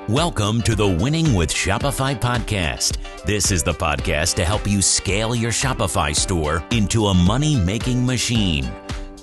Welcome to the Winning with Shopify podcast. This is the podcast to help you scale your Shopify store into a money-making machine.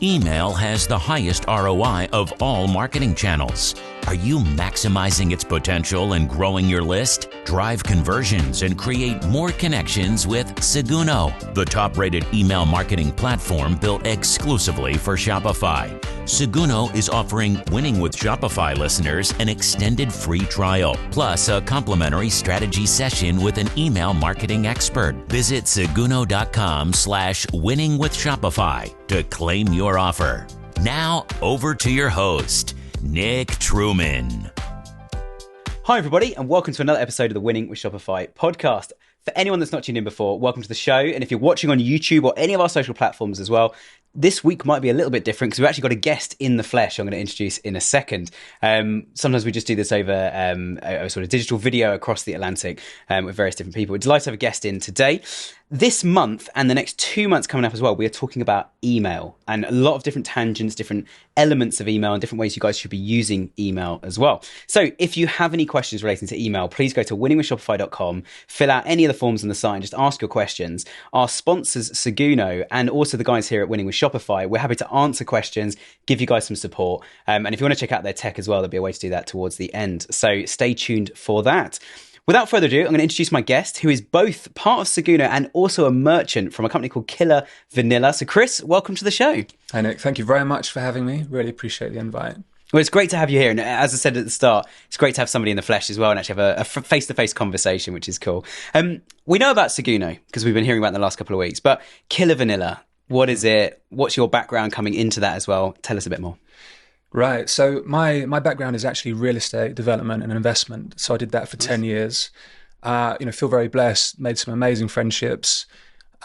Email has the highest ROI of all marketing channels. Are you maximizing its potential and growing your list? Drive conversions and create more connections with Seguno, the top-rated email marketing platform built exclusively for Shopify. Seguno is offering Winning with Shopify listeners an extended free trial, plus a complimentary strategy session with an email marketing expert. Visit seguno.com/winningwithshopify to claim your offer. Now, over to your host, Nick Truman. Hi, everybody, and welcome to another episode of the Winning with Shopify podcast. For anyone that's not tuned in before, welcome to the show. And if you're watching on YouTube or any of our social platforms as well, this week might be a little bit different because we've actually got a guest in the flesh I'm going to introduce in a second. Sometimes we just do this over a sort of digital video across the Atlantic with various different people. We're delighted to have a guest in today. This month and the next 2 months coming up as well, we are talking about email and a lot of different tangents, different elements of email and different ways you guys should be using email as well. So if you have any questions relating to email, please go to winningwithshopify.com, fill out any of the forms on the site and just ask your questions. Our sponsors, Seguno, and also the guys here at Winning with Shopify, we're happy to answer questions, give you guys some support. And if you want to check out their tech as well, there'll be a way to do that towards the end. So stay tuned for that. Without further ado, I'm going to introduce my guest, who is both part of Seguno and also a merchant from a company called KillaVanilla. So Chris, welcome to the show. Hi Nick, thank you very much for having me. Really appreciate the invite. Well, it's great to have you here. And as I said at the start, it's great to have somebody in the flesh as well and actually have a face-to-face conversation, which is cool. We know about Seguno because we've been hearing about it in the last couple of weeks, but KillaVanilla, what is it? What's your background coming into that as well? Tell us a bit more. Right. So my background is actually real estate development and investment. So I did that for 10 years. Feel very blessed, made some amazing friendships,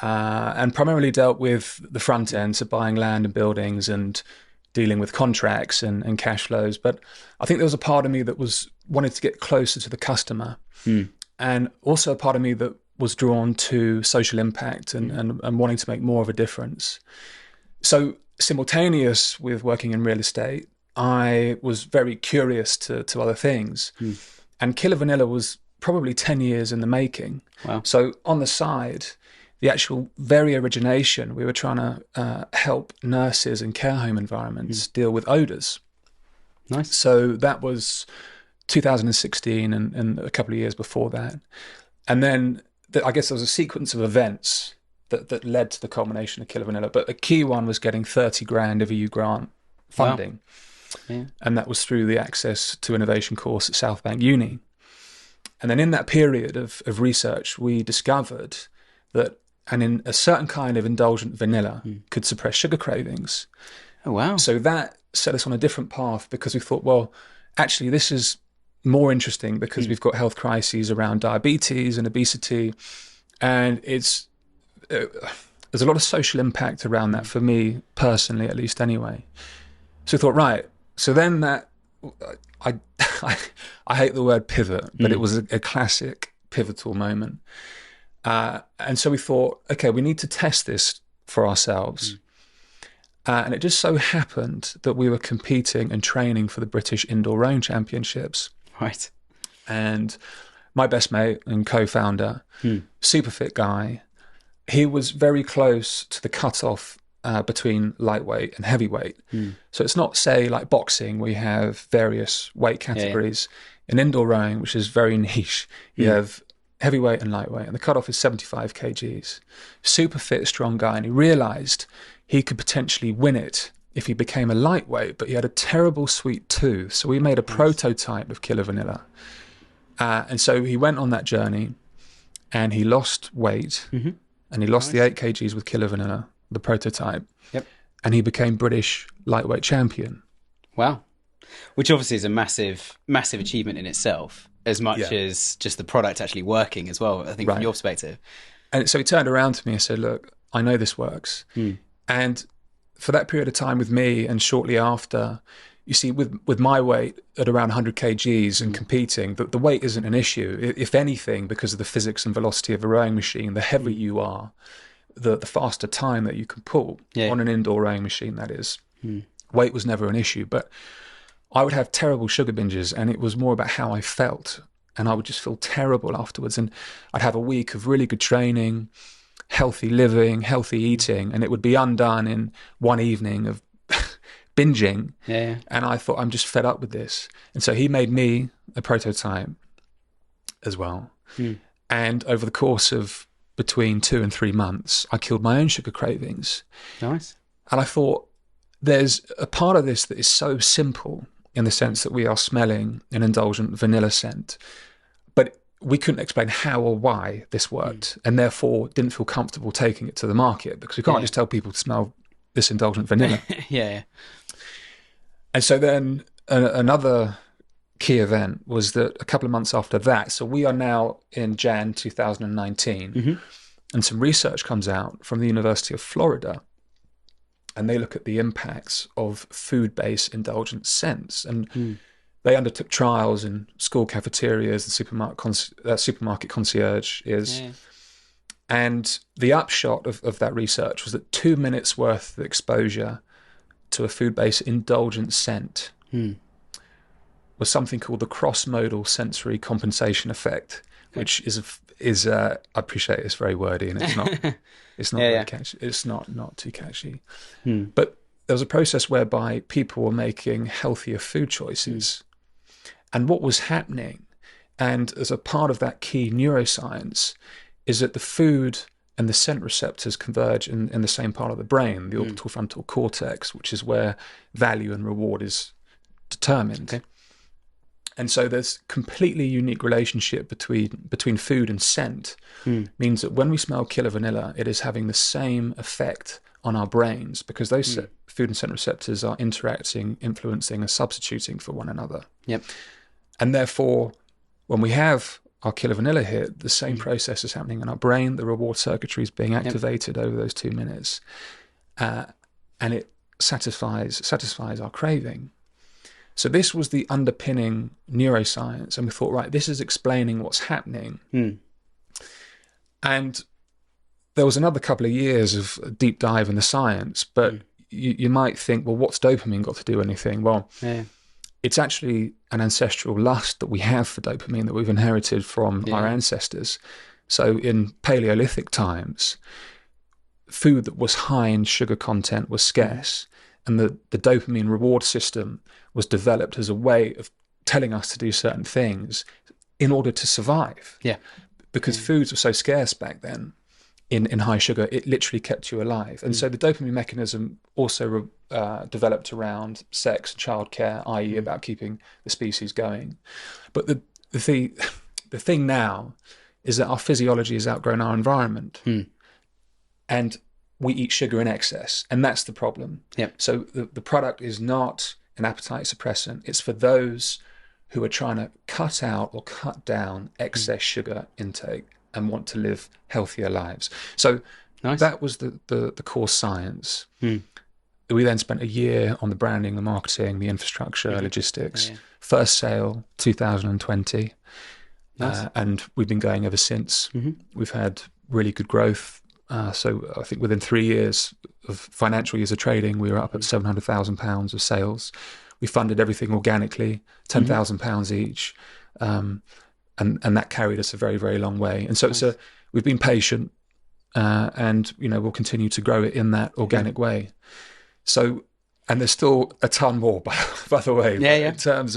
and primarily dealt with the front end, so buying land and buildings and dealing with contracts and cash flows. But I think there was a part of me that wanted to get closer to the customer, and also a part of me that was drawn to social impact and wanting to make more of a difference. So simultaneous with working in real estate, I was very curious to other things. And KillaVanilla was probably 10 years in the making. Wow. So on the side, the actual very origination, we were trying to help nurses in care home environments deal with odors. Nice. So that was 2016 and a couple of years before that. And then I guess there was a sequence of events that led to the culmination of KillaVanilla. But a key one was getting 30 grand of EU grant funding. Wow. Yeah. And that was through the Access to Innovation course at South Bank Uni. And then in that period of research, we discovered that in a certain kind of indulgent vanilla could suppress sugar cravings. Oh, wow. So that set us on a different path because we thought, well, actually, this is more interesting because we've got health crises around diabetes and obesity. And there's a lot of social impact around that for me personally, at least anyway. So we thought, right. So then I hate the word pivot, but it was a classic pivotal moment. And so we thought, okay, we need to test this for ourselves. And it just so happened that we were competing and training for the British Indoor Rowing Championships. Right. And my best mate and co-founder, super fit guy, he was very close to the cutoff between lightweight and heavyweight. So it's not, say, like boxing, where you have various weight categories. In indoor rowing, which is very niche, you have heavyweight and lightweight, and the cutoff is 75 kgs. Super fit, strong guy, and he realised he could potentially win it if he became a lightweight, but he had a terrible sweet tooth. So we made a prototype of KillaVanilla. And so he went on that journey, and he lost weight, and he lost the 8 kgs with KillaVanilla, the prototype, and he became British lightweight champion. Wow. Which obviously is a massive, massive achievement in itself, as much as just the product actually working as well, I think, from your perspective. And so he turned around to me and said, look, I know this works. And for that period of time with me and shortly after, you see, with my weight at around 100 kgs and competing, the weight isn't an issue. If anything, because of the physics and velocity of a rowing machine, the heavier you are, the faster time that you can pull on an indoor rowing machine, that is. Weight was never an issue. But I would have terrible sugar binges, and it was more about how I felt. And I would just feel terrible afterwards. And I'd have a week of really good training, healthy living, healthy eating, and it would be undone in one evening of binging. Yeah. And I thought, I'm just fed up with this. And so he made me a prototype as well. And over the course of between 2 and 3 months, I killed my own sugar cravings. Nice. And I thought, there's a part of this that is so simple in the sense that we are smelling an indulgent vanilla scent, but we couldn't explain how or why this worked, and therefore didn't feel comfortable taking it to the market, because we can't just tell people to smell this indulgent vanilla. Yeah. And so then another key event was that a couple of months after that, so we are now in Jan 2019, and some research comes out from the University of Florida, and they look at the impacts of food-based indulgent scents. And they undertook trials in school cafeterias and supermarket concierges. Yeah. And the upshot of that research was that 2 minutes worth of exposure to a food-based indulgent scent was something called the cross-modal sensory compensation effect, which is I appreciate it's very wordy, and it's not very catchy. It's not too catchy. But there was a process whereby people were making healthier food choices. And what was happening, and as a part of that key neuroscience, is that the food and the scent receptors converge in the same part of the brain, the orbital frontal cortex, which is where value and reward is determined. Okay. And so there's completely unique relationship between food and scent. Means that when we smell KillaVanilla, it is having the same effect on our brains, because those food and scent receptors are interacting, influencing, and substituting for one another. Yep. And therefore, when we have our KillaVanilla hit, the same process is happening in our brain. The reward circuitry is being activated over those 2 minutes, and it satisfies our craving. So this was the underpinning neuroscience, and we thought, right, this is explaining what's happening. And there was another couple of years of a deep dive in the science, but you might think, well, what's dopamine got to do anything? Well, it's actually an ancestral lust that we have for dopamine that we've inherited from our ancestors. So in Paleolithic times, food that was high in sugar content was scarce, and the dopamine reward system was developed as a way of telling us to do certain things in order to survive. Yeah. Because foods were so scarce back then in high sugar, it literally kept you alive. And so the dopamine mechanism also developed around sex and childcare, i.e. about keeping the species going. But the thing now is that our physiology has outgrown our environment. And we eat sugar in excess, and that's the problem. Yep. So the product is not an appetite suppressant. It's for those who are trying to cut out or cut down excess sugar intake and want to live healthier lives. So that was the core science. We then spent a year on the branding, the marketing, the infrastructure, logistics. First sale, 2020. And we've been going ever since. We've had really good growth. So I think within 3 years of financial years of trading, we were up at £700,000 of sales. We funded everything organically, £10,000 each. And that carried us a very, very long way. And so we've been patient, and we'll continue to grow it in that organic way. So, and there's still a ton more, by the way. In terms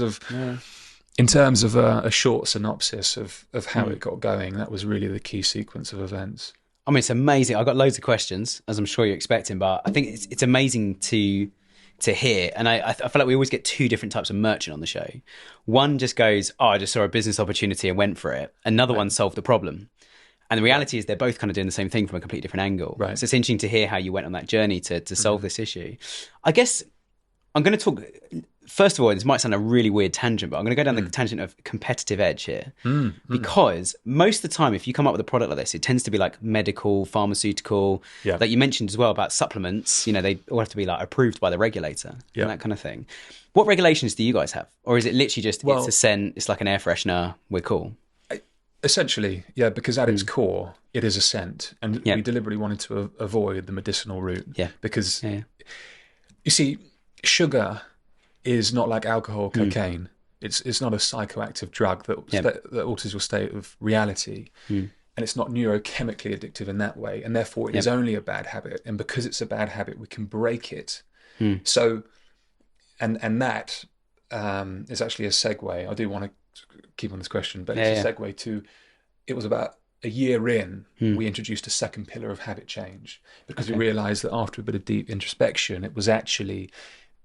of a short synopsis of how it got going, that was really the key sequence of events. I mean, it's amazing. I've got loads of questions, as I'm sure you're expecting, but I think it's amazing to hear. And I feel like we always get two different types of merchant on the show. One just goes, I just saw a business opportunity and went for it. Another one solved the problem. And the reality is they're both kind of doing the same thing from a completely different angle. Right. So it's interesting to hear how you went on that journey to solve this issue. I guess I'm going to talk... First of all, this might sound a really weird tangent, but I'm going to go down the tangent of competitive edge here. Because most of the time, if you come up with a product like this, it tends to be like medical, pharmaceutical, like you mentioned as well about supplements, they all have to be like approved by the regulator and that kind of thing. What regulations do you guys have? Or is it literally just, it's a scent, it's like an air freshener, we're cool? Essentially, because at its core, it is a scent. And we deliberately wanted to avoid the medicinal route. Because, you see, sugar is not like alcohol, cocaine. It's not a psychoactive drug that alters your state of reality. And it's not neurochemically addictive in that way. And therefore it is only a bad habit. And because it's a bad habit, we can break it. So, and that is actually a segue. I do want to keep on this question, but it's a segue to, it was about a year in, we introduced a second pillar of habit change, because we realized that after a bit of deep introspection, it was actually,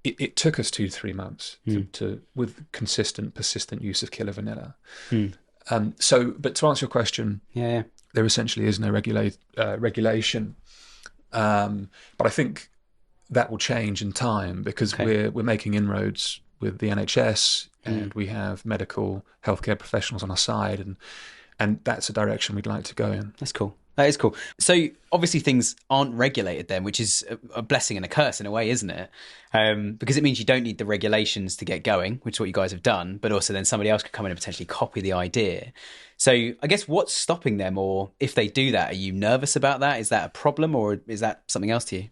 it took us 2 to 3 months to with consistent, persistent use of KillaVanilla. But to answer your question, there essentially is no regulation. But I think that will change in time, because we're making inroads with the NHS, and we have medical healthcare professionals on our side, and that's a direction we'd like to go in. That's cool. That is cool. So obviously things aren't regulated then, which is a blessing and a curse in a way, isn't it? Because it means you don't need the regulations to get going, which is what you guys have done, but also then somebody else could come in and potentially copy the idea. So I guess what's stopping them, or if they do that, are you nervous about that? Is that a problem, or is that something else to you?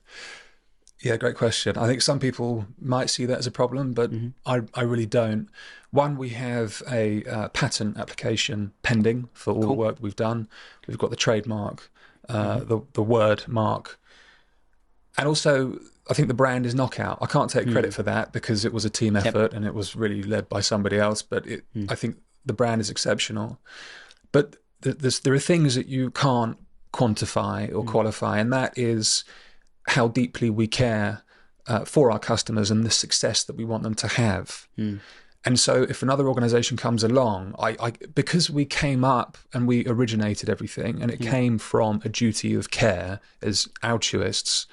Yeah, great question. I think some people might see that as a problem, but I really don't. One, we have a patent application pending for all the work we've done. We've got the trademark, the word mark. And also, I think the brand is knockout. I can't take credit for that, because it was a team effort and it was really led by somebody else. But I think the brand is exceptional. But there are things that you can't quantify or qualify, and that is how deeply we care for our customers and the success that we want them to have. And so if another organization comes along, because we came up and we originated everything, and it came from a duty of care as altruists,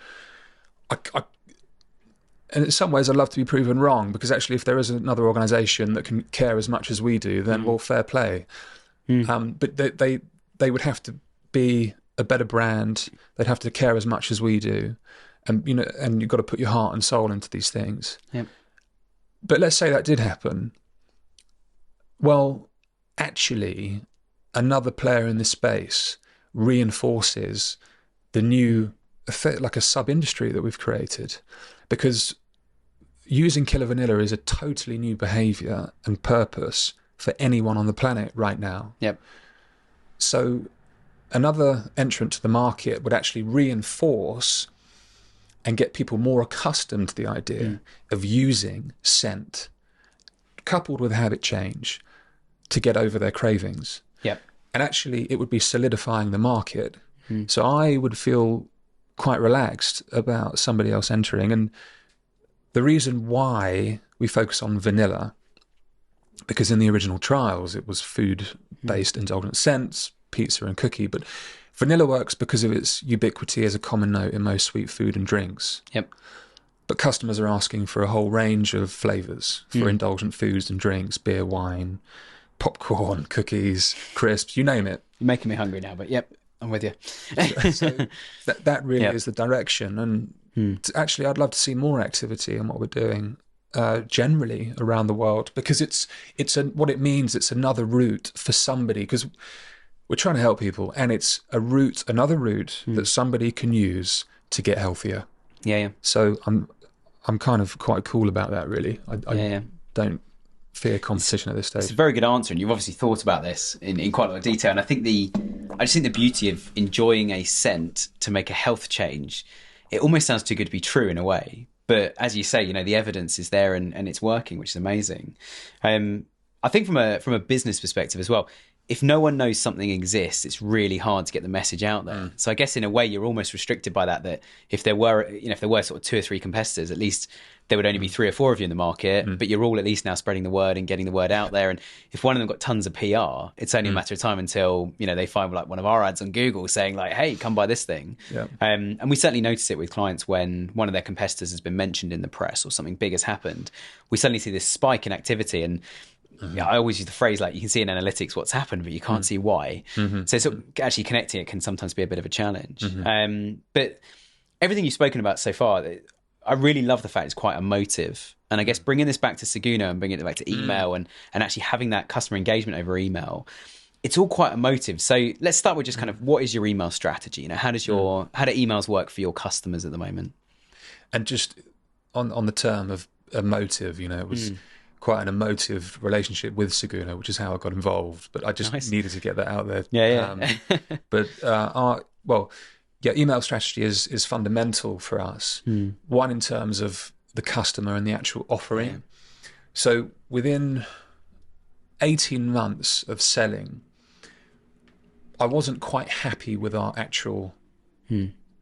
and in some ways I'd love to be proven wrong, because actually if there is another organization that can care as much as we do, then well, fair play. But they would have to be a better brand. They'd have to care as much as we do. And and you've got to put your heart and soul into these things. But let's say that did happen. Well, actually, another player in this space reinforces the new, like a sub-industry that we've created, because using KillaVanilla is a totally new behavior and purpose for anyone on the planet right now. So another entrant to the market would actually reinforce and get people more accustomed to the idea of using scent, coupled with habit change, to get over their cravings. And actually, it would be solidifying the market. So I would feel quite relaxed about somebody else entering. And the reason why we focus on vanilla, because in the original trials, it was food-based indulgent scents, pizza and cookie, but vanilla works because of its ubiquity as a common note in most sweet food and drinks. But customers are asking for a whole range of flavors for indulgent foods and drinks: beer, wine, popcorn, cookies, crisps, you name it. You're making me hungry now, but I'm with you. So that really is the direction. And actually, I'd love to see more activity in what we're doing generally around the world, because what it means, it's another route for somebody, because we're trying to help people, and it's another route that somebody can use to get healthier. So I'm kind of quite cool about that, really. I don't fear competition at this stage. It's a very good answer, and you've obviously thought about this in quite a lot of detail. And I just think the beauty of enjoying a scent to make a health change, it almost sounds too good to be true in a way. But as you say, the evidence is there and it's working, which is amazing. I think from a business perspective as well, if no one knows something exists, it's really hard to get the message out there. So I guess in a way you're almost restricted by that if there were sort of 2 or 3 competitors, at least there would only be 3 or 4 of you in the market, but you're all at least now spreading the word and getting the word out there. And if one of them got tons of PR, it's only a matter of time until, they find like one of our ads on Google saying like, hey, come buy this thing. And we certainly notice it with clients when one of their competitors has been mentioned in the press or something big has happened. We suddenly see this spike in activity, and I always use the phrase like, you can see in analytics what's happened, but you can't see why. So sort of actually connecting it can sometimes be a bit of a challenge. But everything you've spoken about so far, I really love the fact it's quite emotive. And I guess bringing this back to Seguno and bringing it back to email and actually having that customer engagement over email, it's all quite emotive. So let's start with just kind of, what is your email strategy? How do emails work for your customers at the moment? And just on the term of emotive. It was quite an emotive relationship with Seguno, which is how I got involved. But I just needed to get that out there. Yeah. But email strategy is fundamental for us. One, in terms of the customer and the actual offering. Yeah. So within 18 months of selling, I wasn't quite happy with our actual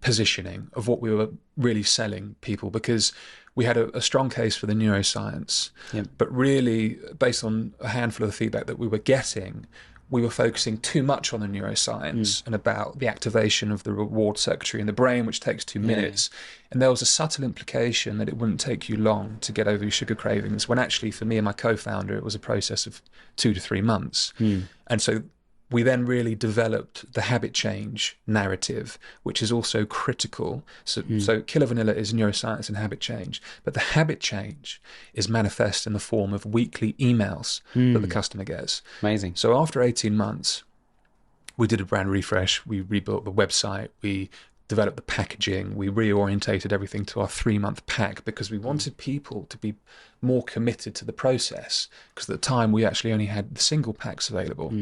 positioning of what we were really selling people, because we had a strong case for the neuroscience, but really, based on a handful of the feedback that we were getting, we were focusing too much on the neuroscience and about the activation of the reward circuitry in the brain, which takes 2 minutes. And there was a subtle implication that it wouldn't take you long to get over your sugar cravings, when actually, for me and my co-founder, it was a process of 2 to 3 months. And so we then really developed the habit change narrative, which is also critical. So KillaVanilla is neuroscience and habit change, but the habit change is manifest in the form of weekly emails that the customer gets. Amazing. So after 18 months, we did a brand refresh. We rebuilt the website. We developed the packaging. We reorientated everything to our 3-month pack, because we wanted people to be more committed to the process, because at the time we actually only had the single packs available.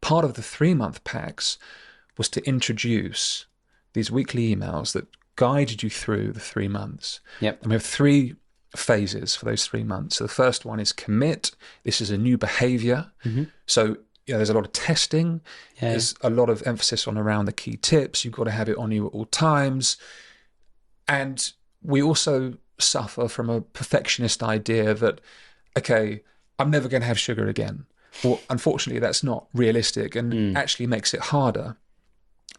Part of the 3-month packs was to introduce these weekly emails that guided you through the 3 months. And we have 3 phases for those 3 months. So the first one is commit. This is a new behavior. So there's a lot of testing. There's a lot of emphasis around the key tips. You've got to have it on you at all times. And we also suffer from a perfectionist idea that, okay, I'm never going to have sugar again. Well, unfortunately, that's not realistic, and actually makes it harder.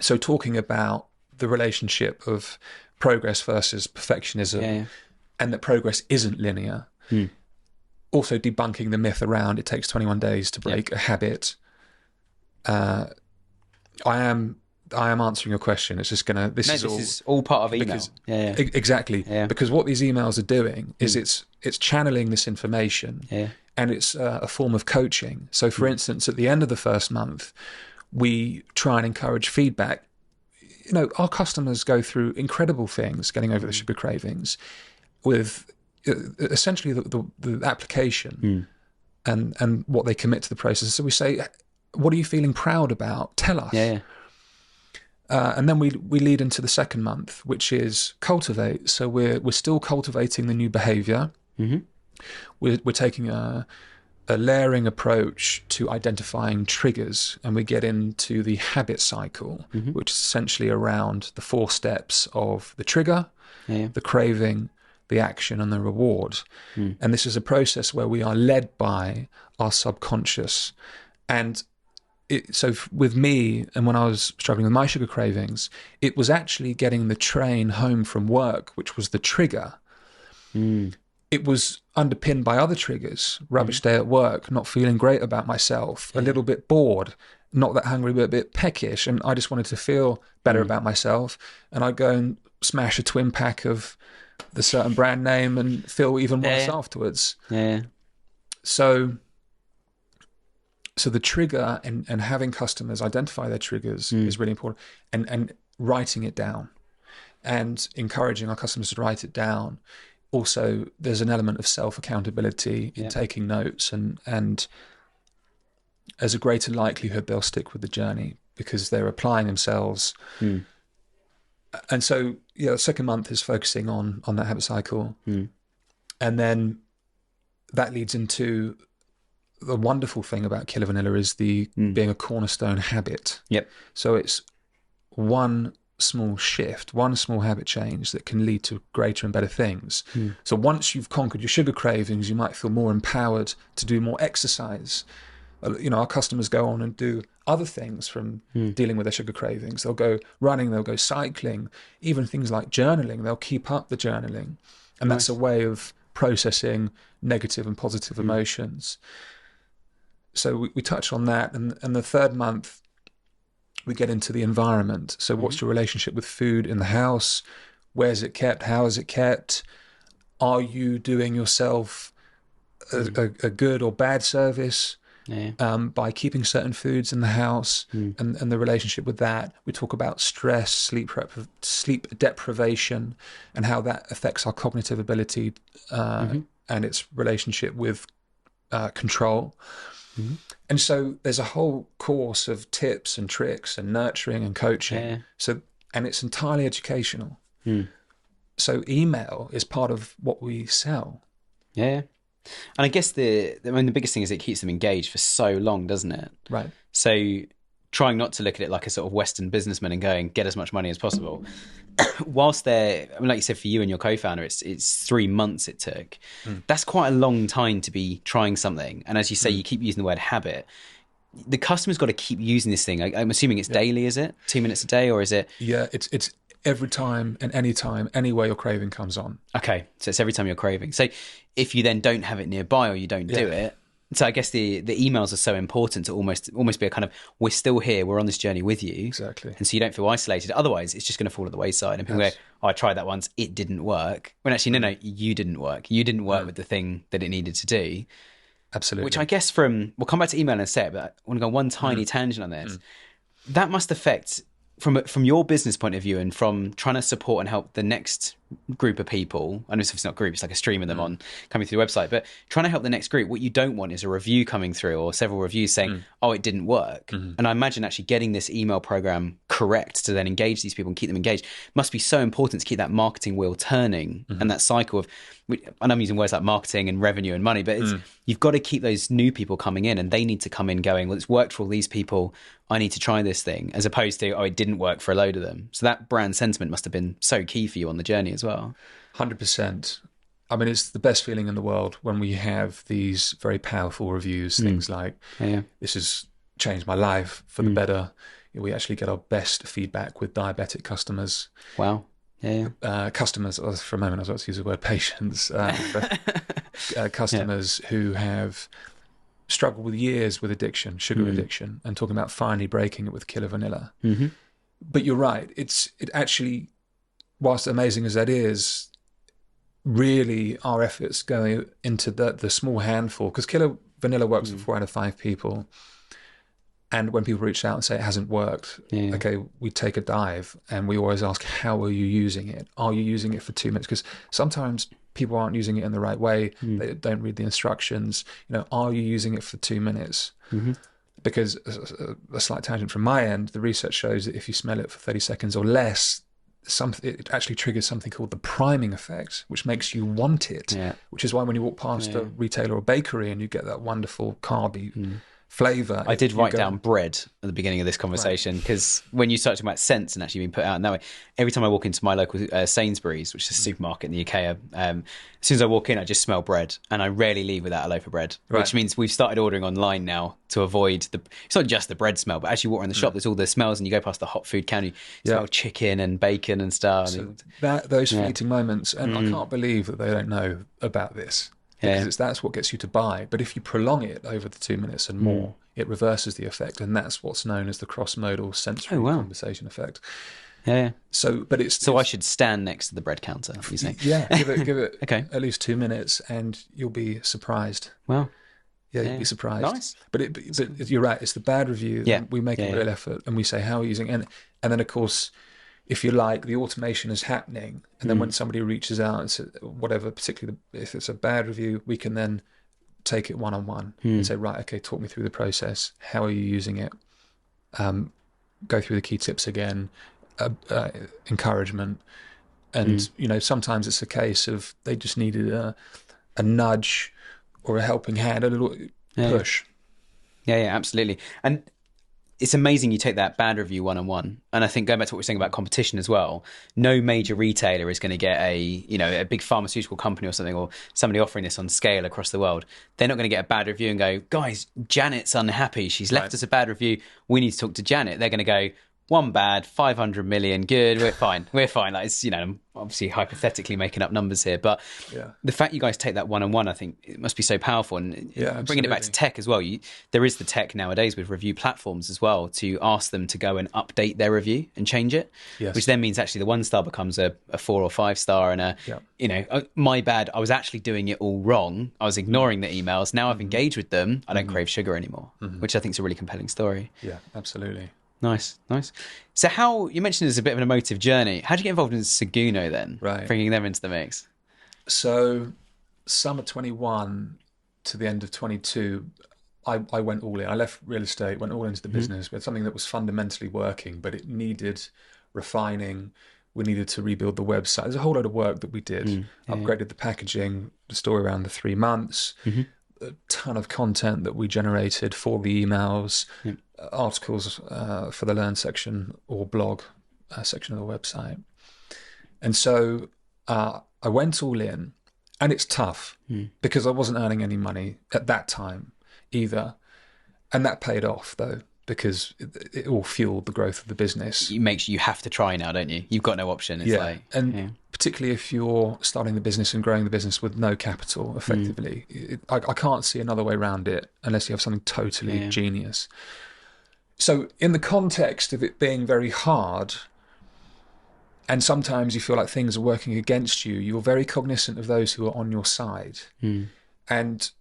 So talking about the relationship of progress versus perfectionism, and that progress isn't linear. Also debunking the myth around it takes 21 days to break a habit. I am answering your question. It's just gonna. This is all part of email. Exactly. Because what these emails are doing is it's channeling this information. And it's a form of coaching. So, for instance, at the end of the first month, we try and encourage feedback. Our customers go through incredible things getting over the sugar cravings, with essentially the application and what they commit to the process. So we say, what are you feeling proud about? Tell us. And then we lead into the second month, which is cultivate. So we're still cultivating the new behavior. We're taking a layering approach to identifying triggers, and we get into the habit cycle, which is essentially around the 4 steps of the trigger, the craving, the action, and the reward. And this is a process where we are led by our subconscious. And so with me, and when I was struggling with my sugar cravings, it was actually getting the train home from work, which was the trigger. It was underpinned by other triggers: rubbish day at work, not feeling great about myself, a little bit bored, not that hungry, but a bit peckish. And I just wanted to feel better about myself. And I'd go and smash a twin pack of the certain brand name and feel even worse afterwards. So the trigger and having customers identify their triggers is really important, and writing it down and encouraging our customers to write it down. Also, there's an element of self-accountability in taking notes, and there's a greater likelihood they'll stick with the journey because they're applying themselves. And so, the second month is focusing on that habit cycle. And then that leads into the wonderful thing about KillaVanilla is being a cornerstone habit. So it's one small shift, one small habit change that can lead to greater and better things. So once you've conquered your sugar cravings, you might feel more empowered to do more exercise. Our customers go on and do other things from dealing with their sugar cravings. They'll go running, they'll go cycling, even things like journaling. They'll keep up the journaling. And that's a way of processing negative and positive emotions. So we touch on that. And the third month, we get into the environment. So what's your relationship with food in the house? Where's it kept? How is it kept? Are you doing yourself a good or bad service by keeping certain foods in the house and the relationship with that? We talk about stress, sleep deprivation, and how that affects our cognitive ability and its relationship with control. Mm-hmm. And so there's a whole course of tips and tricks and nurturing and coaching. Yeah. And it's entirely educational. Mm. So email is part of what we sell. Yeah. And I guess the biggest thing is it keeps them engaged for so long, doesn't it? Right. So trying not to look at it like a sort of Western businessman and going, get as much money as possible. Whilst like you said, for you and your co-founder, it's 3 months it took. That's quite a long time to be trying something. And as you say, you keep using the word habit. The customer's got to keep using this thing. I'm assuming it's daily, is it? 2 minutes a day, or is it? Yeah, it's every time and any time, anywhere your craving comes on. Okay, so it's every time you're craving. So if you then don't have it nearby or you don't do it, so I guess the emails are so important to almost be a kind of, we're still here, we're on this journey with you. Exactly. And so you don't feel isolated. Otherwise, it's just going to fall at the wayside. And people go, oh, I tried that once, it didn't work. When actually, no, you didn't work. You didn't work with the thing that it needed to do. Absolutely. Which I guess we'll come back to email in a sec, but I want to go one tiny tangent on this. That must affect, from your business point of view and from trying to support and help the next group of people, I know it's not group, it's like a stream of them on coming through the website, but trying to help the next group, what you don't want is a review coming through or several reviews saying, oh, it didn't work. And I imagine actually getting this email program correct to then engage these people and keep them engaged must be so important to keep that marketing wheel turning and that cycle of, and I'm using words like marketing and revenue and money, but you've got to keep those new people coming in and they need to come in going, well, it's worked for all these people, I need to try this thing, as opposed to, oh, it didn't work for a load of them. So that brand sentiment must have been so key for you on the journey as well. 100%. I mean, it's the best feeling in the world when we have these very powerful reviews, things like, this has changed my life for the better. We actually get our best feedback with diabetic customers. Wow. Customers, for a moment, I was about to use the word patients, customers who have struggled with years with addiction, sugar addiction, and talking about finally breaking it with KillaVanilla. But you're right. It actually, whilst amazing as that is, really our efforts go into the small handful, because KillaVanilla works for 4 out of 5 people. And when people reach out and say it hasn't worked, okay, we take a dive and we always ask, how are you using it? Are you using it for 2 minutes? Because sometimes people aren't using it in the right way. They don't read the instructions. Are you using it for 2 minutes? Because a slight tangent from my end, the research shows that if you smell it for 30 seconds or less, it actually triggers something called the priming effect, which makes you want it, which is why when you walk past a retailer or bakery and you get that wonderful carby flavour. I did write down bread at the beginning of this conversation because when you start talking about scents and actually being put out in that way, every time I walk into my local Sainsbury's, which is a supermarket in the UK, as soon as I walk in, I just smell bread, and I rarely leave without a loaf of bread, which means we've started ordering online now to avoid it's not just the bread smell, but as you walk around the shop, there's all the smells, and you go past the hot food counter, you smell chicken and bacon and stuff. So those fleeting moments, and I can't believe that they don't know about this. Because that's what gets you to buy. But if you prolong it over the 2 minutes and more, it reverses the effect. And that's what's known as the cross-modal sensory conversation effect. So I should stand next to the bread counter, you saying? Yeah, give it at least 2 minutes and you'll be surprised. Wow. Yeah, you'll be surprised. Nice. But you're right, it's the bad review. Yeah. We make a real effort and we say, how are you using it? And then, of course, if you like, the automation is happening. And then when somebody reaches out and says, whatever, particularly if it's a bad review, we can then take it one-on-one and say, right, okay, talk me through the process. How are you using it? Go through the key tips again, encouragement. And, sometimes it's a case of they just needed a nudge or a helping hand, a little push. Yeah, absolutely. And it's amazing you take that bad review one-on-one. And I think going back to what we're saying about competition as well, no major retailer is going to get a big pharmaceutical company or something, or somebody offering this on scale across the world. They're not going to get a bad review and go, guys, Janet's unhappy. She's left us a bad review. We need to talk to Janet. They're going to go, one bad, 500 million, good, we're fine. We're fine. Like, it's, I'm obviously hypothetically making up numbers here, but the fact you guys take that one-on-one, I think it must be so powerful. And bringing it back to tech as well, there is the tech nowadays with review platforms as well to ask them to go and update their review and change it, which then means actually the 1-star becomes a 4 or 5-star and my bad, I was actually doing it all wrong. I was ignoring the emails. Now I've engaged with them. I don't crave sugar anymore, which I think is a really compelling story. Yeah, absolutely. Nice. So you mentioned it's a bit of an emotive journey. How did you get involved in Seguno then? Right. Bringing them into the mix. So summer 21 to the end of 22, I went all in. I left real estate, went all into the business. We had something that was fundamentally working, but it needed refining. We needed to rebuild the website. There's a whole lot of work that we did. Upgraded the packaging, the store around the 3 months, a ton of content that we generated for the emails, articles for the Learn section or blog section of the website. And so I went all in, and it's tough because I wasn't earning any money at that time either. And that paid off, though, because it all fueled the growth of the business. It makes you have to try now, don't you? You've got no option. It's Particularly if you're starting the business and growing the business with no capital, effectively. I can't see another way around it unless you have something totally genius. So in the context of it being very hard, and sometimes you feel like things are working against you, you're very cognizant of those who are on your side. And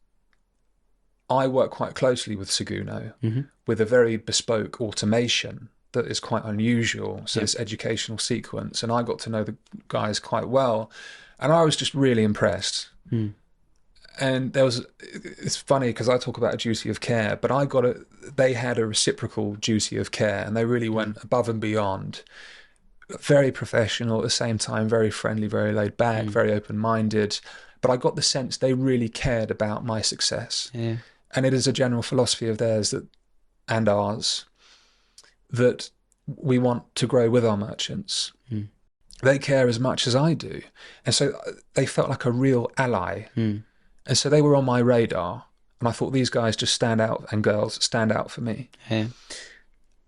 I work quite closely with Seguno with a very bespoke automation that is quite unusual. So this educational sequence, and I got to know the guys quite well, and I was just really impressed. And it's funny because I talk about a duty of care, but they had a reciprocal duty of care, and they really went above and beyond. Very professional at the same time, very friendly, very laid back, very open-minded. But I got the sense they really cared about my success. And it is a general philosophy of theirs and ours that we want to grow with our merchants. They care as much as I do. And so they felt like a real ally. And so they were on my radar. And I thought, these guys just stand out, and girls stand out for me.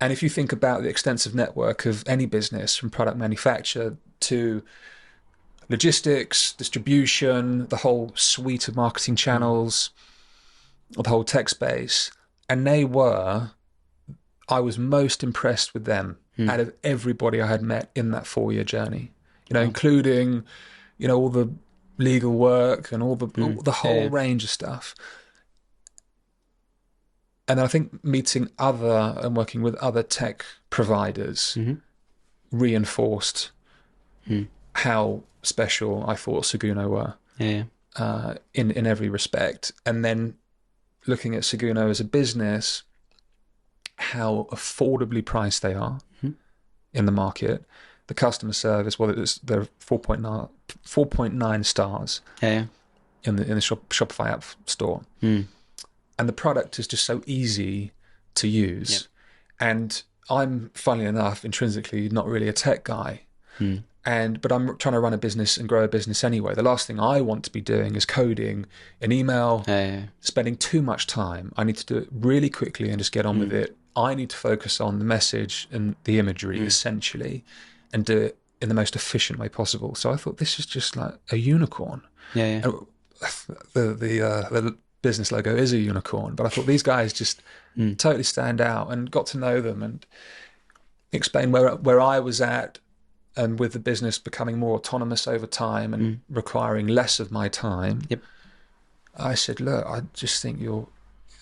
And if you think about the extensive network of any business, from product manufacture to logistics, distribution, the whole suite of marketing channels, the whole tech space, and I was most impressed with them out of everybody I had met in that 4-year journey, including, all the legal work and all the whole range of stuff. And I think meeting and working with other tech providers reinforced how special I thought Seguno were in every respect. And then looking at Seguno as a business, how affordably priced they are in the market, the customer service, they're 4.9 stars in the Shopify app store. And the product is just so easy to use. And I'm, funnily enough, intrinsically not really a tech guy. But I'm trying to run a business and grow a business anyway. The last thing I want to be doing is coding an email, spending too much time. I need to do it really quickly and just get on with it. I need to focus on the message and the imagery, essentially, and do it in the most efficient way possible. So I thought, this is just like a unicorn. And the business logo is a unicorn, but I thought these guys just totally stand out, and got to know them and explain where I was at, and with the business becoming more autonomous over time and requiring less of my time. I said, look, I just think you're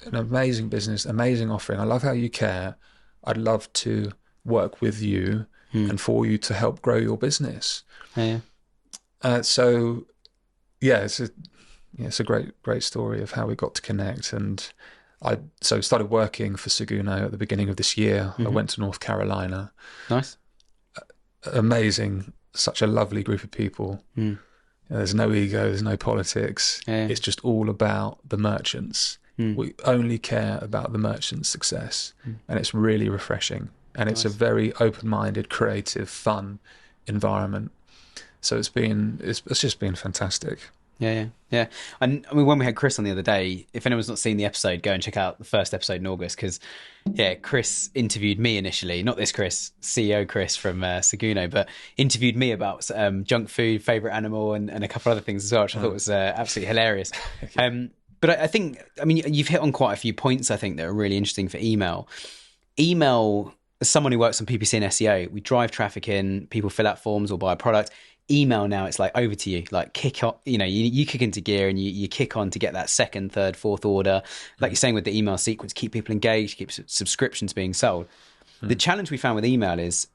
an amazing business, amazing offering. I love how you care. I'd love to work with you and for you to help grow your business. It's a great story of how we got to connect. And I started working for Seguno at the beginning of this year. I went to North Carolina. Nice. Amazing, such a lovely group of people. There's no ego, there's no politics. It's just all about the merchants. We only care about the merchant's success, and it's really refreshing. And it's a very open-minded, creative, fun environment. So it's just been fantastic. And I mean, when we had Chris on the other day, if anyone's not seen the episode, go and check out the first episode in August, because Chris interviewed me initially, not this Chris, CEO Chris from Seguno, but interviewed me about junk food, favorite animal, and a couple other things as well, which I thought was absolutely hilarious. But I think, I mean, you've hit on quite a few points, I think, that are really interesting for email. As someone who works on PPC and SEO, we drive traffic in, people fill out forms or buy a product. Email now, it's like over to you, like kick on, you kick into gear and you kick on to get that second, third, fourth order. Like you're saying with the email sequence, keep people engaged, keep subscriptions being sold. The challenge we found with email is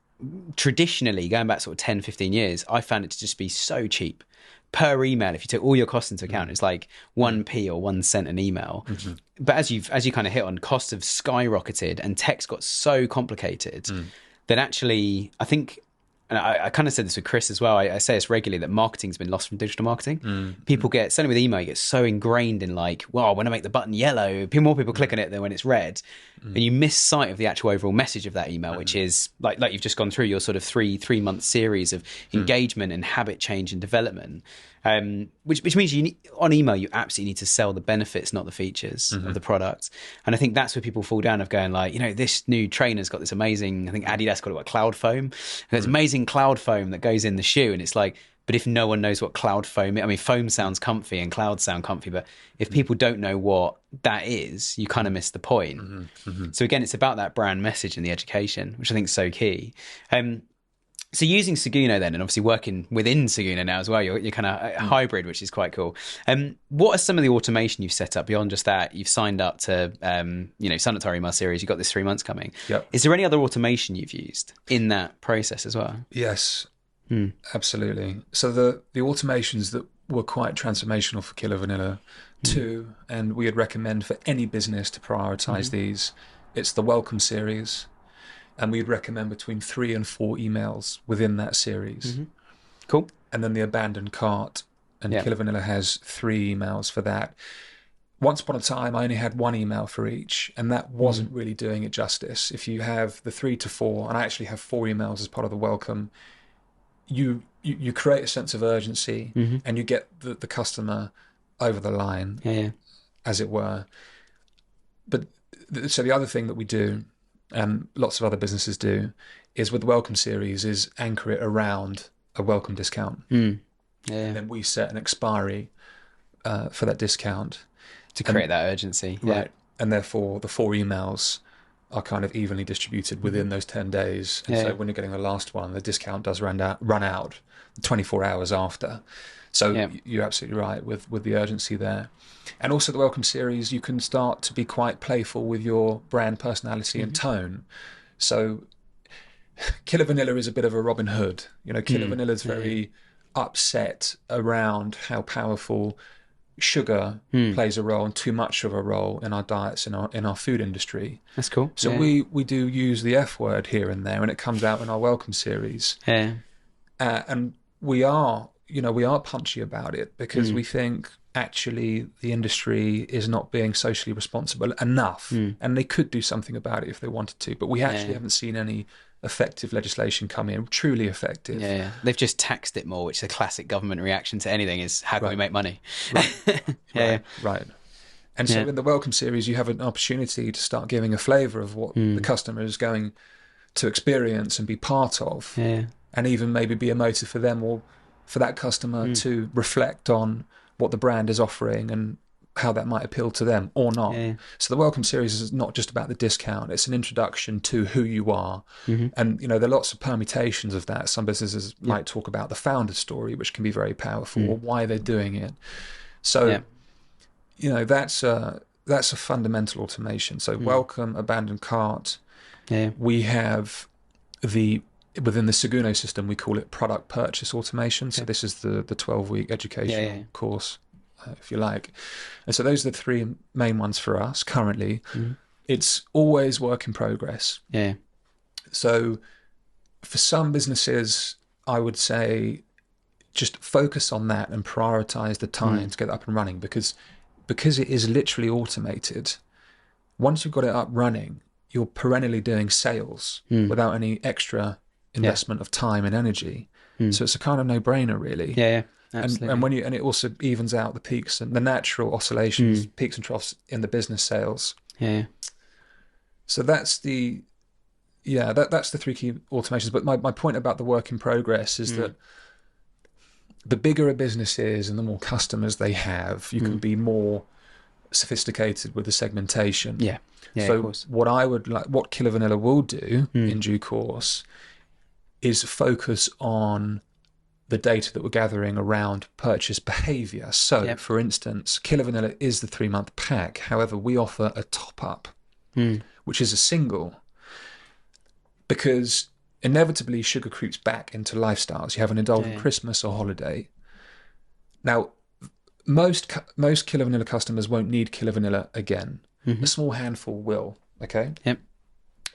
traditionally, going back sort of 10, 15 years, I found it to just be so cheap. per email, if you took all your costs into account, it's like 1p or 1 cent an email. But as you kind of hit on, costs have skyrocketed and tech's got so complicated that actually, I think, and I kind of said this with Chris as well, I say this regularly, that marketing's been lost from digital marketing. People get, certainly with email, you get so ingrained in like, well, when I make the button yellow, more people click on it than when it's red. And you miss sight of the actual overall message of that email, which is like you've just gone through your sort of three-month series of engagement and habit change and development. Which means on email, you absolutely need to sell the benefits, not the features of the product. And I think that's where people fall down of going like, this new trainer's got this amazing, I think Adidas called it cloud foam. And there's amazing cloud foam that goes in the shoe. And it's like, but if no one knows what cloud foam is, I mean, foam sounds comfy and clouds sound comfy, but if people don't know what that is, you kind of miss the point. So again, it's about that brand message and the education, which I think is so key. So using Seguno then, and obviously working within Seguno now as well, you're kind of a hybrid, which is quite cool. What are some of the automation you've set up beyond just that? You've signed up to, signed up to our email series. You've got this 3 months coming. Yep. Is there any other automation you've used in that process as well? Yes, absolutely. So the automations that were quite transformational for KillaVanilla too, and we would recommend for any business to prioritize these. It's the welcome series. And we'd recommend between 3 and 4 emails within that series. Cool. And then the abandoned cart. And KillaVanilla has 3 emails for that. Once upon a time, I only had 1 email for each, and that wasn't really doing it justice. If you have the 3 to 4, and I actually have 4 emails as part of the welcome, you create a sense of urgency, and you get the customer over the line, as it were. But so the other thing that we do, and lots of other businesses do, is with the welcome series is anchor it around a welcome discount. And then we set an expiry for that discount. To create that urgency. Right. And therefore the 4 emails are kind of evenly distributed within those 10 days. And so when you're getting the last one, the discount does run out 24 hours after. So you're absolutely right with the urgency there. And also the welcome series, you can start to be quite playful with your brand personality and tone. So KillaVanilla is a bit of a Robin Hood. KillaVanilla is very upset around how powerful sugar plays a role, and too much of a role in our diets, in our food industry. That's cool. So we do use the F word here and there, and it comes out in our welcome series. And we are punchy about it because we think actually the industry is not being socially responsible enough, and they could do something about it if they wanted to, but we actually haven't seen any effective legislation come in, truly effective. They've just taxed it more, which is a classic government reaction to anything, is how can we make money? Right. And so in the welcome series, you have an opportunity to start giving a flavour of what the customer is going to experience and be part of, and even maybe be a motive for them or for that customer to reflect on what the brand is offering and how that might appeal to them or not. So the welcome series is not just about the discount, it's an introduction to who you are. And there are lots of permutations of that. Some businesses might talk about the founder story, which can be very powerful, or why they're doing it. So that's a fundamental automation. So welcome, abandoned cart. We have within the Seguno system, we call it product purchase automation. So this is the 12-week educational course, if you like. And so those are the 3 main ones for us currently. It's always work in progress. So for some businesses, I would say just focus on that and prioritize the time to get it up and running, because it is literally automated. Once you've got it up running, you're perennially doing sales without any extra investment of time and energy. So it's a kind of no-brainer, really. Absolutely. And it also evens out the peaks and the natural oscillations, peaks and troughs in the business sales. So that's the 3 key automations. But my point about the work in progress is that the bigger a business is and the more customers they have, you can be more sophisticated with the segmentation. So of course. what KillaVanilla will do in due course is focus on the data that we're gathering around purchase behavior. So, for instance, KillaVanilla is the 3-month pack. However, we offer a top-up, which is a single, because inevitably sugar creeps back into lifestyles. You have an indulgent Christmas or holiday, Now, most KillaVanilla customers won't need KillaVanilla again. A small handful will. Okay. Yep.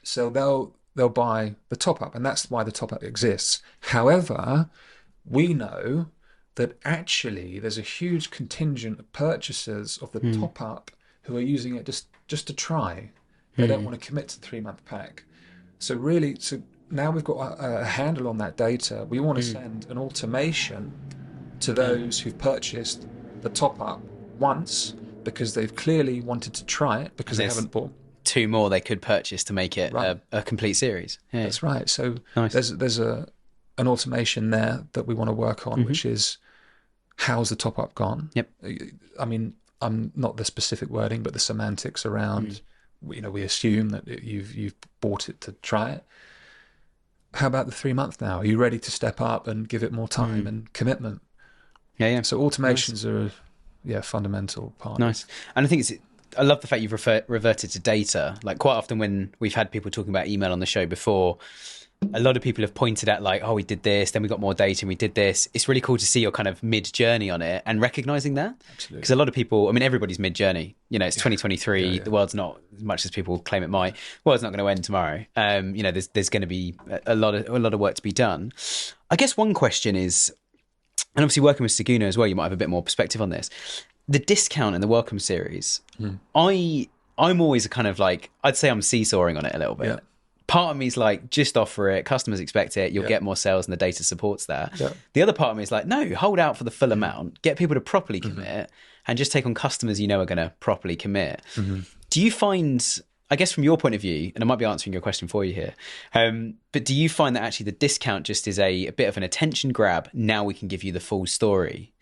So they'll buy the top up, and that's why the top up exists. However, we know that actually there's a huge contingent of purchasers of the top up who are using it just to try. They don't want to commit to the 3-month pack. So now we've got a handle on that data. We want to send an automation to those who've purchased the top up once because they've clearly wanted to try it because they haven't bought 2 more they could purchase to make it a complete series. Yeah. That's right. So nice. there's an automation there that we want to work on, which is how's the top up gone? Yep. I mean, I'm not the specific wording, but the semantics around. We assume that you've bought it to try it. How about the 3-month now? Are you ready to step up and give it more time and commitment? Yeah. So automations are a fundamental part. Nice. And I think I love the fact you've reverted to data. Like quite often when we've had people talking about email on the show before, a lot of people have pointed at like, oh, we did this, then we got more data and we did this. It's really cool to see your kind of mid-journey on it and recognizing that. Absolutely. Because a lot of people, I mean, everybody's mid-journey. It's 2023. The world's not, as much as people claim it might, the world's not going to end tomorrow. There's going to be a lot of work to be done. I guess one question is, and obviously working with Seguno as well, you might have a bit more perspective on this. The discount and the welcome series, I'm always kind of like, I'd say I'm seesawing on it a little bit. Yeah. Part of me is like, just offer it, customers expect it, you'll get more sales and the data supports that. Yeah. The other part of me is like, no, hold out for the full amount, get people to properly commit and just take on customers you know are going to properly commit. Do you find, I guess from your point of view, and I might be answering your question for you here, but do you find that actually the discount just is a bit of an attention grab? Now we can give you the full story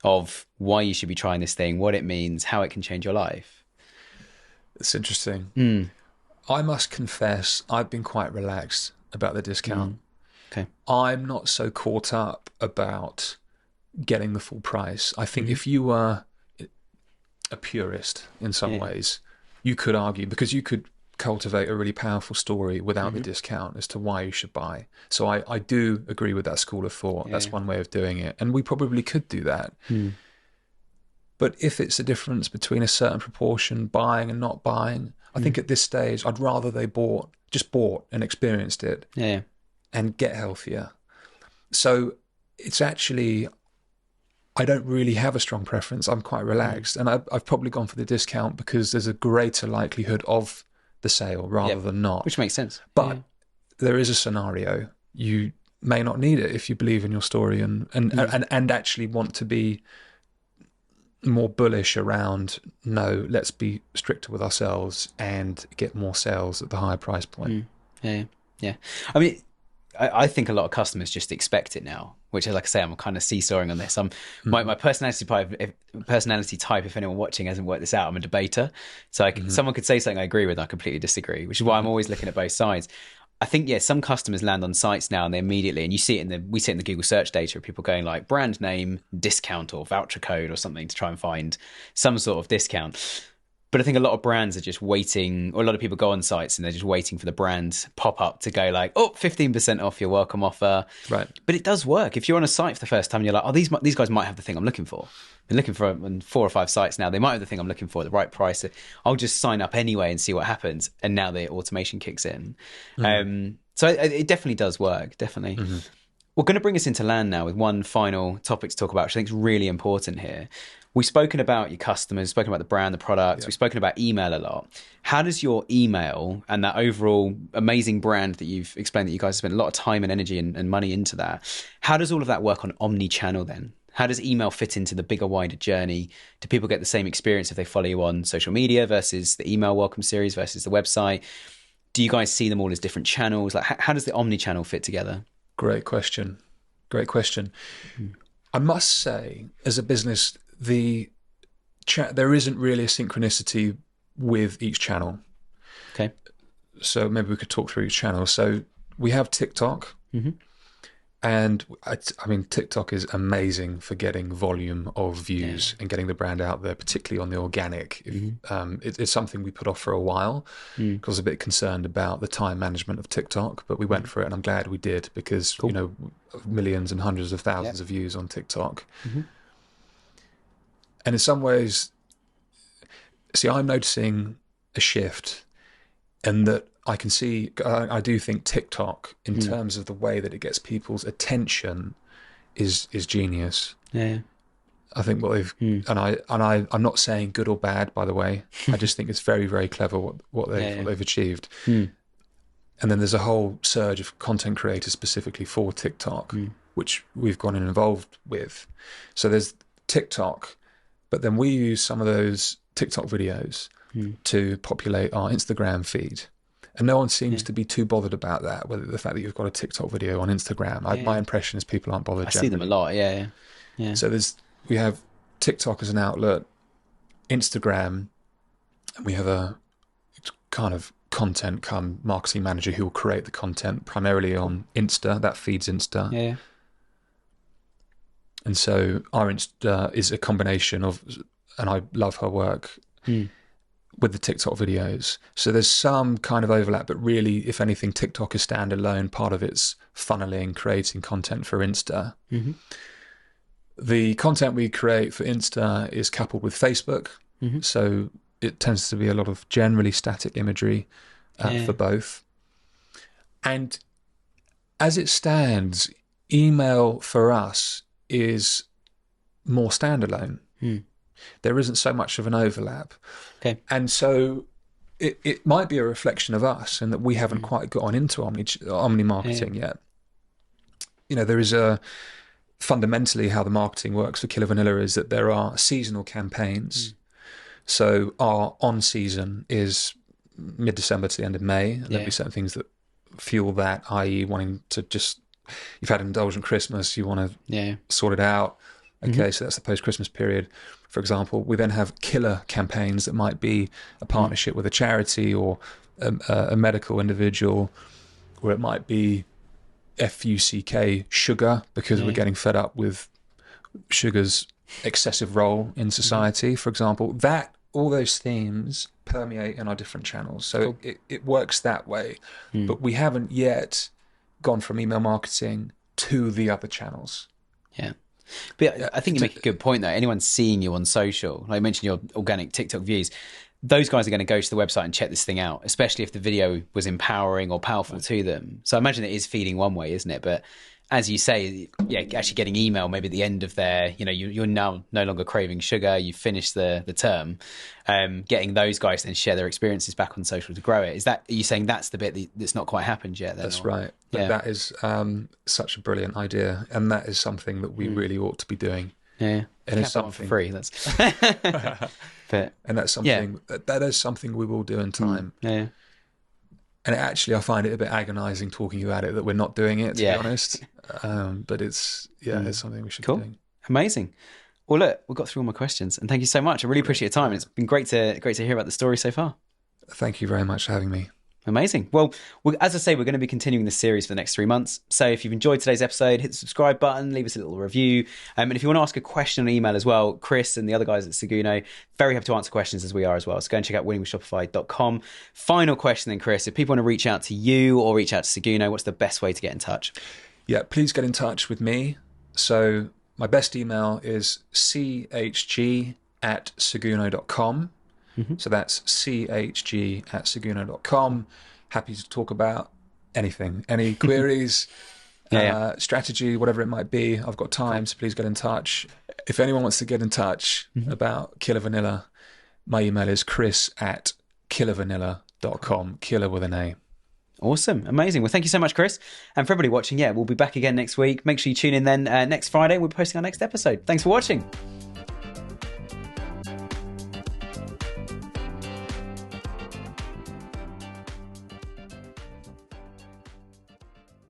of why you should be trying this thing, what it means, how it can change your life. It's interesting. I must confess, I've been quite relaxed about the discount. Okay. I'm not so caught up about getting the full price. I think if you were a purist in some ways, you could argue, because you could cultivate a really powerful story without the discount as to why you should buy. So I do agree with that school of thought. That's one way of doing it. And we probably could do that. But if it's a difference between a certain proportion buying and not buying, I think at this stage, I'd rather they just bought and experienced it and get healthier. So it's actually, I don't really have a strong preference. I'm quite relaxed. And I've probably gone for the discount because there's a greater likelihood of the sale rather than not. Which makes sense. But there is a scenario. You may not need it if you believe in your story and actually want to be more bullish around, no, let's be stricter with ourselves and get more sales at the higher price point. Yeah. I mean, I think a lot of customers just expect it now, which is, like I say, I'm kind of seesawing on this. My personality type, if anyone watching hasn't worked this out, I'm a debater. So someone could say something I agree with, I completely disagree, which is why I'm always looking at both sides. I think, some customers land on sites now and they immediately, and we see it in the Google search data of people going like brand name, discount or voucher code or something to try and find some sort of discount. But I think a lot of brands are just waiting, or a lot of people go on sites and they're just waiting for the brand pop up to go like, 15% off your welcome offer. Right. But it does work. If you're on a site for the first time and you're like, these guys might have the thing I'm looking for. I've been looking for on 4 or 5 sites now. They might have the thing I'm looking for at the right price. I'll just sign up anyway and see what happens. And now the automation kicks in. So it definitely does work. Definitely. We're going to bring us into land now with one final topic to talk about, which I think is really important here. We've spoken about your customers, spoken about the brand, the products. We've spoken about email a lot. How does your email and that overall amazing brand that you've explained that you guys have spent a lot of time and energy and money into that, how does all of that work on omni-channel then? How does email fit into the bigger, wider journey? Do people get the same experience if they follow you on social media versus the email welcome series versus the website? Do you guys see them all as different channels? Like, how does the omni-channel fit together? Great question. I must say, as a business, there isn't really a synchronicity with each channel. Okay. So maybe we could talk through each channel. So we have TikTok. And I mean, TikTok is amazing for getting volume of views and getting the brand out there, particularly on the organic. It's something we put off for a while because I was a bit concerned about the time management of TikTok, but we went for it and I'm glad we did because, millions and hundreds of thousands of views on TikTok. And in some ways, see, I'm noticing a shift, and that I can see, I do think TikTok, in terms of the way that it gets people's attention, is genius. Yeah. I think what they've, I'm not saying good or bad, by the way. I just think it's very, very clever what they've achieved. And then there's a whole surge of content creators specifically for TikTok, which we've gone and involved with. So there's TikTok, but then we use some of those TikTok videos to populate our Instagram feed. And no one seems to be too bothered about that, whether the fact that you've got a TikTok video on Instagram. My impression is people aren't bothered. I see them a lot, yeah. So we have TikTok as an outlet, Instagram, and we have a kind of content come marketing manager who will create the content primarily on Insta. That feeds Insta. Yeah. And so our Insta is a combination of, and I love her work, with the TikTok videos. So there's some kind of overlap, but really, if anything, TikTok is standalone. Part of it's funneling, creating content for Insta. The content we create for Insta is coupled with Facebook. So it tends to be a lot of generally static imagery for both. And as it stands, email for us is more standalone. There isn't so much of an overlap. Okay. And so it might be a reflection of us, and that we haven't quite gone into omni marketing yet. You know, there is fundamentally how the marketing works for KillaVanilla is that there are seasonal campaigns. So our on season is mid-December to the end of May. And there'll be certain things that fuel that, i.e. wanting to just, you've had an indulgent Christmas, you want to sort it out. Okay, so that's the post-Christmas period, for example. We then have killer campaigns that might be a partnership with a charity or a medical individual, or it might be FUCK sugar, because we're getting fed up with sugar's excessive role in society, for example. That, all those themes permeate in our different channels. So it works that way. But we haven't yet gone from email marketing to the other channels. Yeah. But I think you make a good point, though. Anyone seeing you on social, like I mentioned your organic TikTok views, those guys are going to go to the website and check this thing out, especially if the video was empowering or powerful to them. So I imagine it is feeding one way, isn't it? But as you say, actually getting email maybe at the end of their, you're now no longer craving sugar, you finished the term, getting those guys to then share their experiences back on social to grow it. Are you saying that's the bit that's not quite happened yet? That's right. But that is such a brilliant idea, and that is something that we really ought to be doing. Yeah, and it's something for free. That's and that's something that is something we will do in time. Yeah. And actually, I find it a bit agonising talking about it that we're not doing it, to be honest. But it's something we should be doing. Amazing. Well, look, we've got through all my questions, and thank you so much. I really appreciate your time. It's been great to hear about the story so far. Thank you very much for having me. Amazing. Well, as I say, we're going to be continuing this series for the next 3 months. So if you've enjoyed today's episode, hit the subscribe button, leave us a little review. And if you want to ask a question on email as well, Chris and the other guys at Seguno, very happy to answer questions as we are as well. So go and check out winningwithshopify.com. Final question then, Chris. If people want to reach out to you or reach out to Seguno, what's the best way to get in touch? Yeah, please get in touch with me. So my best email is chg@seguno.com. So that's chg@seguno.com. Happy to talk about anything, any queries, strategy, whatever it might be. I've got time, so please get in touch. If anyone wants to get in touch about KillaVanilla, my email is chris@killavanilla.com, killer with an A. Awesome. Amazing. Well, thank you so much, Chris. And for everybody watching, we'll be back again next week. Make sure you tune in then next Friday. We'll be posting our next episode. Thanks for watching.